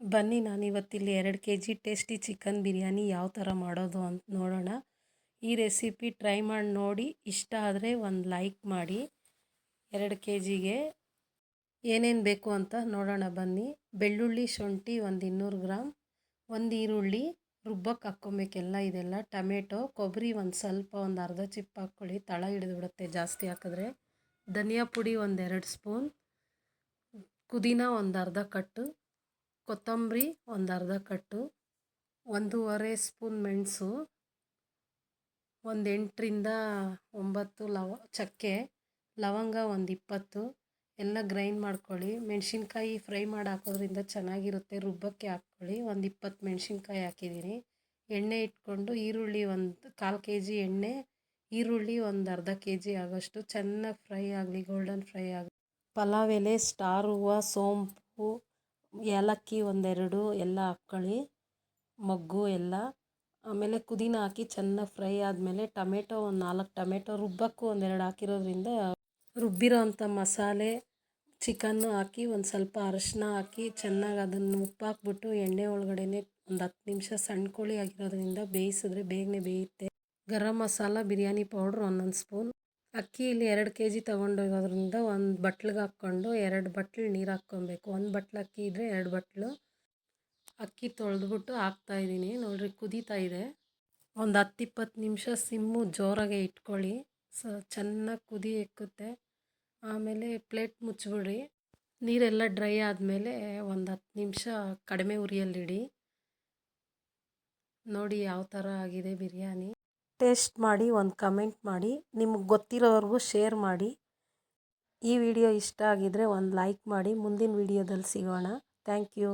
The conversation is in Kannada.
ಬನ್ನಿ ನಾನಿವತ್ತಿಲ್ಲಿ 2 kg ಟೇಸ್ಟಿ ಚಿಕನ್ ಬಿರಿಯಾನಿ ಯಾವ ಥರ ಮಾಡೋದು ಅಂತ ನೋಡೋಣ. ಈ ರೆಸಿಪಿ ಟ್ರೈ ಮಾಡಿ ನೋಡಿ, ಇಷ್ಟ ಆದರೆ ಒಂದು ಲೈಕ್ ಮಾಡಿ. 2 kgಗೆ ಏನೇನು ಬೇಕು ಅಂತ ನೋಡೋಣ ಬನ್ನಿ. ಬೆಳ್ಳುಳ್ಳಿ ಶುಂಠಿ ಒಂದು 200 ಗ್ರಾಮ್, ಒಂದು ಈರುಳ್ಳಿ ರುಬ್ಬಕ್ಕೆ ಹಾಕ್ಕೊಬೇಕೆಲ್ಲ ಇದೆಲ್ಲ, ಟೊಮೆಟೊ, ಕೊಬ್ಬರಿ ಒಂದು ಸ್ವಲ್ಪ ಒಂದು ಅರ್ಧ ಚಿಪ್ಪು ಹಾಕ್ಕೊಳ್ಳಿ, ತಳ ಹಿಡಿದ್ಬಿಡುತ್ತೆ ಜಾಸ್ತಿ ಹಾಕಿದ್ರೆ. ಧನಿಯಾ ಪುಡಿ ಒಂದು 2 ಸ್ಪೂನ್, ಪುದೀನ ಒಂದು ಅರ್ಧ ಕಟ್ಟು, ಕೊತ್ತಂಬರಿ ಒಂದು ಅರ್ಧ ಕಟ್ಟು, 1.5 ಸ್ಪೂನ್ ಮೆಣಸು, ಒಂದು 8ರಿಂದ 9 ಚಕ್ಕೆ, ಲವಂಗ ಒಂದು 20 ಎಲ್ಲ ಗ್ರೈಂಡ್ ಮಾಡ್ಕೊಳ್ಳಿ. ಮೆಣಸಿನ್ಕಾಯಿ ಫ್ರೈ ಮಾಡಿ ಹಾಕೋದ್ರಿಂದ ಚೆನ್ನಾಗಿರುತ್ತೆ, ರುಬ್ಬಕ್ಕೆ ಹಾಕ್ಕೊಳ್ಳಿ. ಒಂದು 20 ಮೆಣಸಿನ್ಕಾಯಿ ಹಾಕಿದ್ದೀನಿ. ಎಣ್ಣೆ ಇಟ್ಕೊಂಡು ಈರುಳ್ಳಿ ಒಂದು 1/4 kg ಎಣ್ಣೆ, ಈರುಳ್ಳಿ ಒಂದು ಅರ್ಧ kg ಆಗೋಷ್ಟು ಚೆನ್ನಾಗಿ ಫ್ರೈ ಆಗಲಿ, ಗೋಲ್ಡನ್ ಫ್ರೈ ಆಗಲಿ. ಪಲಾವ್ ಎಲೆ, ಸ್ಟಾರ್ ಹೂವು, ಸೋಂಪು, ಏಲಕ್ಕಿ ಒಂದೆರಡು ಎಲ್ಲ ಹಾಕ್ಕೊಳ್ಳಿ, ಮೊಗ್ಗು ಎಲ್ಲ. ಆಮೇಲೆ ಪುದೀನ ಹಾಕಿ ಚೆನ್ನಾಗಿ ಫ್ರೈ ಆದಮೇಲೆ ಟೊಮೆಟೊ ಒಂದು 4 ಟೊಮೆಟೊ ರುಬ್ಬಕ್ಕೂ ಒಂದೆರಡು ಹಾಕಿರೋದ್ರಿಂದ ರುಬ್ಬಿರೋ ಅಂಥ ಮಸಾಲೆ ಚಿಕನ್ನು ಹಾಕಿ ಒಂದು ಸ್ವಲ್ಪ ಅರಶಿನ ಹಾಕಿ ಚೆನ್ನಾಗಿ ಅದನ್ನು ಉಪ್ಪು ಹಾಕ್ಬಿಟ್ಟು ಎಣ್ಣೆ ಒಳಗಡೆನೆ ಒಂದು 10 ನಿಮಿಷ ಸಣ್ಣ ಕೋಳಿ ಆಗಿರೋದ್ರಿಂದ ಬೇಯಿಸಿದ್ರೆ ಬೇಗನೆ ಬೇಯುತ್ತೆ. Garam masala, biryani powder 1 spoon. ಅಕ್ಕಿ ಇಲ್ಲಿ 2 kg ತೊಗೊಂಡಿರೋದ್ರಿಂದ ಒಂದು ಬಟ್ಲಿಗೆ ಹಾಕ್ಕೊಂಡು 2 ಬಟ್ಲು ನೀರು ಹಾಕ್ಕೊಬೇಕು. 1 ಬಟ್ಲು ಅಕ್ಕಿ ಇದ್ದರೆ 2 ಬಟ್ಲು ಅಕ್ಕಿ ತೊಳೆದ್ಬಿಟ್ಟು ಹಾಕ್ತಾಯಿದ್ದೀನಿ. ನೋಡಿರಿ ಕುದೀತಾ ಇದೆ. ಒಂದು 10-20 ನಿಮಿಷ ಸಿಮ್ಮು ಜೋರಾಗೆ ಇಟ್ಕೊಳ್ಳಿ, ಚೆನ್ನಾಗಿ ಕುದಿ ಎಕ್ಕುತ್ತೆ. ಆಮೇಲೆ ಪ್ಲೇಟ್ ಮುಚ್ಚಿಬಿಡ್ರಿ. ನೀರೆಲ್ಲ ಡ್ರೈ ಆದಮೇಲೆ ಒಂದು 10 ನಿಮಿಷ ಕಡಿಮೆ ಉರಿಯಲ್ಲಿಡಿ. ನೋಡಿ ಯಾವ ಥರ ಆಗಿದೆ ಬಿರಿಯಾನಿ. ಟೇಸ್ಟ್ ಮಾಡಿ ಒಂದು ಕಮೆಂಟ್ ಮಾಡಿ, ನಿಮಗೆ ಗೊತ್ತಿರೋವ್ರಿಗೂ ಶೇರ್ ಮಾಡಿ. ಈ ವಿಡಿಯೋ ಇಷ್ಟ ಆಗಿದರೆ ಒಂದು ಲೈಕ್ ಮಾಡಿ. ಮುಂದಿನ ವಿಡಿಯೋದಲ್ಲಿ ಸಿಗೋಣ. Thank you.